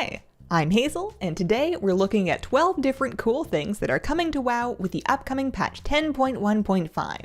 Hi, I'm Hazel, and today we're looking at 12 different cool things that are coming to WoW with the upcoming patch 10.1.5.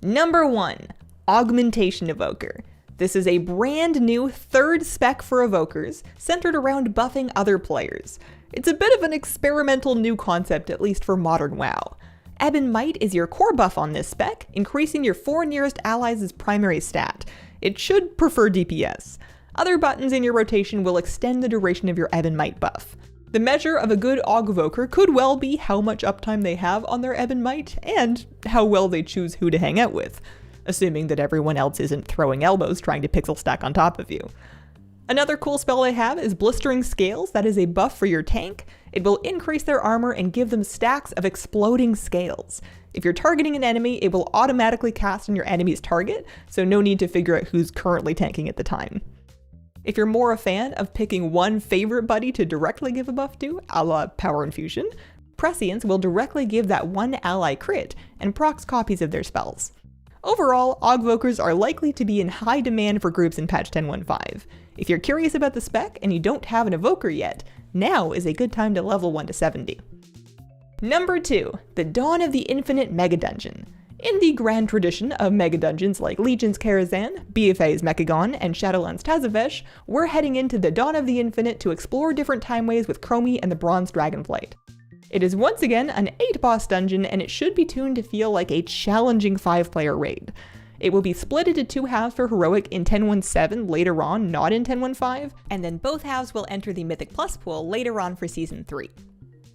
Number 1. Augmentation Evoker. This is a brand new third spec for evokers, centered around buffing other players. It's a bit of an experimental new concept, at least for modern WoW. Ebb and Might is your core buff on this spec, increasing your 4 nearest allies' primary stat. It should prefer DPS. Other buttons in your rotation will extend the duration of your Ebb and Might buff. The measure of a good Aug Evoker could well be how much uptime they have on their Ebb and Might, and how well they choose who to hang out with, assuming that everyone else isn't throwing elbows trying to pixel stack on top of you. Another cool spell they have is Blistering Scales. That is a buff for your tank. It will increase their armor and give them stacks of exploding scales. If you're targeting an enemy, it will automatically cast on your enemy's target, so no need to figure out who's currently tanking at the time. If you're more a fan of picking one favorite buddy to directly give a buff to, a la Power Infusion, Prescience will directly give that one ally crit and procs copies of their spells. Overall, Augvokers are likely to be in high demand for groups in patch 10.1.5. If you're curious about the spec and you don't have an evoker yet, now is a good time to level 1 to 70. Number 2. The Dawn of the Infinite Mega Dungeon. In the grand tradition of mega dungeons like Legion's Karazhan, BFA's Mechagon, and Shadowlands Tazavesh, we're heading into the Dawn of the Infinite to explore different timeways with Chromie and the Bronze Dragonflight. It is once again an 8-boss dungeon, and it should be tuned to feel like a challenging 5-player raid. It will be split into 2 halves for Heroic in 10.1.7 later on, not in 10.1.5, and then both halves will enter the Mythic Plus pool later on for Season 3.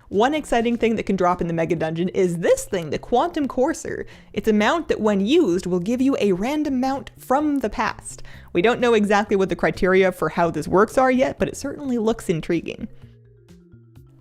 One exciting thing that can drop in the Mega Dungeon is this thing, the Quantum Courser. It's a mount that when used will give you a random mount from the past. We don't know exactly what the criteria for how this works are yet, but it certainly looks intriguing.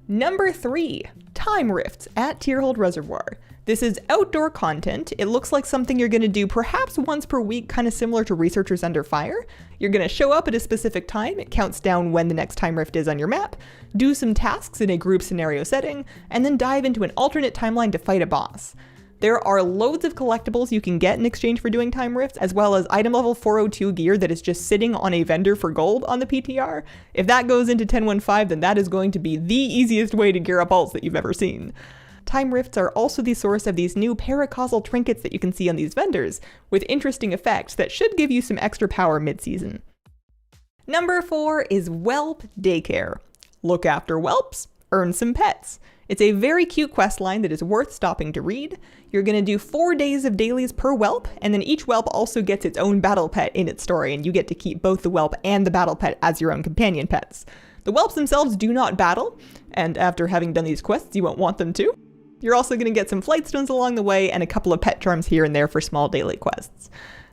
Number 3. Time Rifts at Tierhold Reservoir. This is outdoor content. It looks like something you're going to do perhaps once per week, kind of similar to Researchers Under Fire. You're going to show up at a specific time, it counts down when the next time rift is on your map, do some tasks in a group scenario setting, and then dive into an alternate timeline to fight a boss. There are loads of collectibles you can get in exchange for doing time rifts, as well as item level 402 gear that is just sitting on a vendor for gold on the PTR. If that goes into 10.1.5, then that is going to be the easiest way to gear up alts that you've ever seen. Time rifts are also the source of these new paracausal trinkets that you can see on these vendors, with interesting effects that should give you some extra power mid-season. Number 4 is Whelp Daycare. Look after whelps, earn some pets. It's a very cute quest line that is worth stopping to read. You're going to do 4 days of dailies per whelp, and then each whelp also gets its own battle pet in its story, and you get to keep both the whelp and the battle pet as your own companion pets. The whelps themselves do not battle, and after having done these quests, you won't want them to. You're also going to get some flight stones along the way and a couple of pet charms here and there for small daily quests.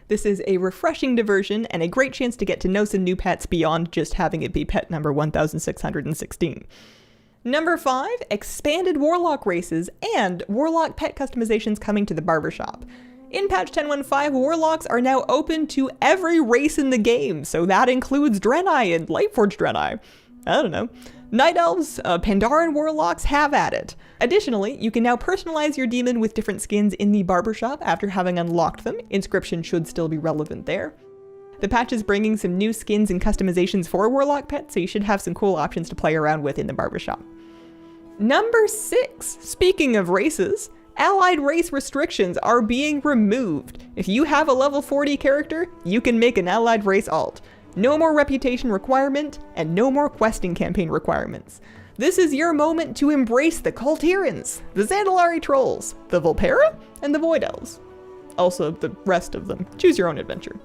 This is a refreshing diversion and a great chance to get to know some new pets beyond just having it be pet number 1616. Number 5, expanded Warlock races and Warlock pet customizations coming to the barbershop. In patch 10.1.5, Warlocks are now open to every race in the game, so that includes Draenei and Lightforged Draenei. I don't know. Night Elves, Pandaren Warlocks, have at it. Additionally, you can now personalize your demon with different skins in the barbershop after having unlocked them. Inscription should still be relevant there. The patch is bringing some new skins and customizations for Warlock pets, so you should have some cool options to play around with in the barbershop. Number 6. Speaking of races, allied race restrictions are being removed. If you have a level 40 character, you can make an allied race alt. No more reputation requirement, and no more questing campaign requirements. This is your moment to embrace the Kultirans, the Zandalari Trolls, the Volpera, and the Void Elves. Also, the rest of them. Choose your own adventure.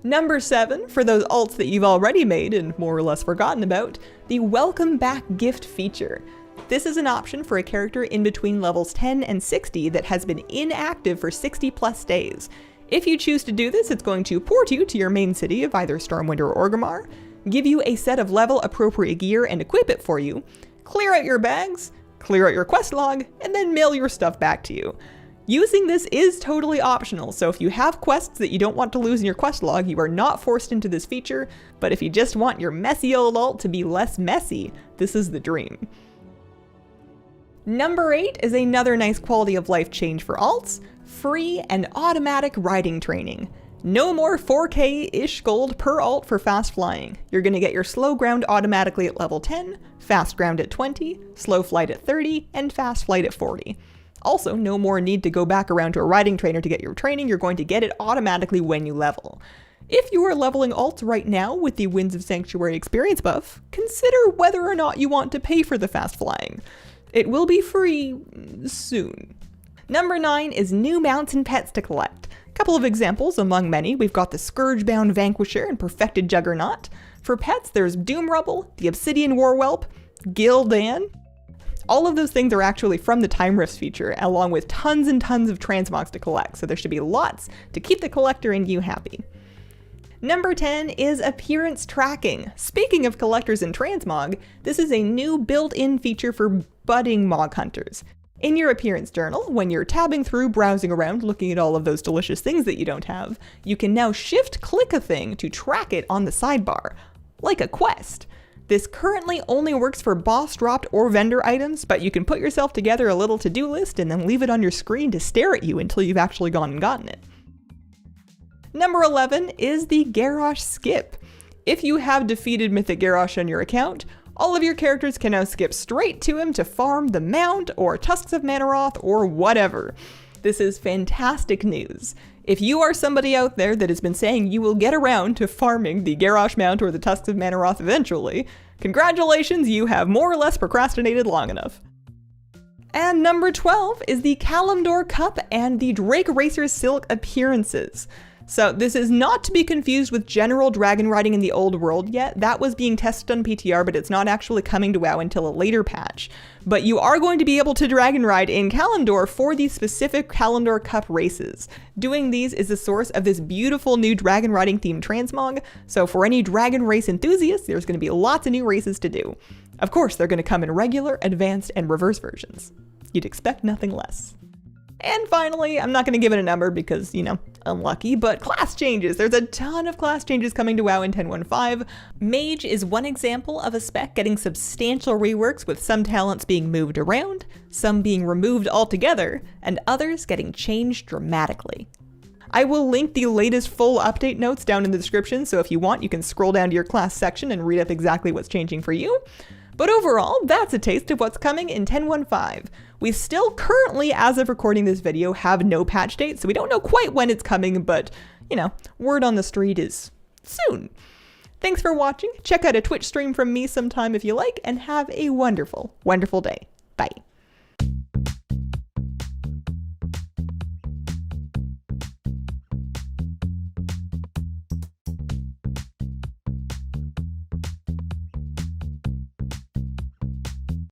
Number 7, for those alts that you've already made and more or less forgotten about, the Welcome Back gift feature. This is an option for a character in between levels 10 and 60 that has been inactive for 60 plus days. If you choose to do this, it's going to port you to your main city of either Stormwind or Orgrimmar, give you a set of level appropriate gear and equip it for you, clear out your bags, clear out your quest log, and then mail your stuff back to you. Using this is totally optional, so if you have quests that you don't want to lose in your quest log, you are not forced into this feature, but if you just want your messy old alt to be less messy, this is the dream. Number 8 is another nice quality of life change for alts, free and automatic riding training. No more 4K-ish gold per alt for fast flying. You're going to get your slow ground automatically at level 10, fast ground at 20, slow flight at 30, and fast flight at 40. Also, no more need to go back around to a riding trainer to get your training, you're going to get it automatically when you level. If you are leveling alts right now with the Winds of Sanctuary experience buff, consider whether or not you want to pay for the fast flying. It will be free soon. Number 9 is new mounts and pets to collect. Couple of examples among many. We've got the Scourgebound Vanquisher and Perfected Juggernaut. For pets, there's Doom Rubble, the Obsidian Warwhelp, Gildan. All of those things are actually from the Time Rifts feature, along with tons and tons of transmogs to collect, so there should be lots to keep the collector and you happy. Number 10 is appearance tracking. Speaking of collectors and transmog, this is a new built-in feature for budding mog hunters. In your appearance journal, when you're tabbing through, browsing around, looking at all of those delicious things that you don't have, you can now shift-click a thing to track it on the sidebar, like a quest. This currently only works for boss-dropped or vendor items, but you can put yourself together a little to-do list and then leave it on your screen to stare at you until you've actually gone and gotten it. Number 11 is the Garrosh Skip. If you have defeated Mythic Garrosh on your account, all of your characters can now skip straight to him to farm the Mount or Tusks of Manaroth or whatever. This is fantastic news. If you are somebody out there that has been saying you will get around to farming the Garrosh Mount or the Tusks of Manaroth eventually, congratulations, you have more or less procrastinated long enough. And number 12 is the Kalimdor Cup and the Drake Racer Silk appearances. So this is not to be confused with general dragon riding in the old world yet. That was being tested on PTR, but it's not actually coming to WoW until a later patch. But you are going to be able to dragon ride in Kalimdor for these specific Kalimdor Cup races. Doing these is the source of this beautiful new dragon riding themed transmog, so for any dragon race enthusiasts, there's going to be lots of new races to do. Of course, they're going to come in regular, advanced, and reverse versions. You'd expect nothing less. And finally, I'm not going to give it a number because, you know, unlucky, but class changes. There's a ton of class changes coming to WoW in 10.15. Mage is one example of a spec getting substantial reworks, with some talents being moved around, some being removed altogether, and others getting changed dramatically. I will link the latest full update notes down in the description, so if you want, you can scroll down to your class section and read up exactly what's changing for you. But overall, that's a taste of what's coming in 10.15. We still currently, as of recording this video, have no patch date, so we don't know quite when it's coming, but, you know, word on the street is soon. Thanks for watching. Check out a Twitch stream from me sometime if you like, and have a wonderful, wonderful day. Bye.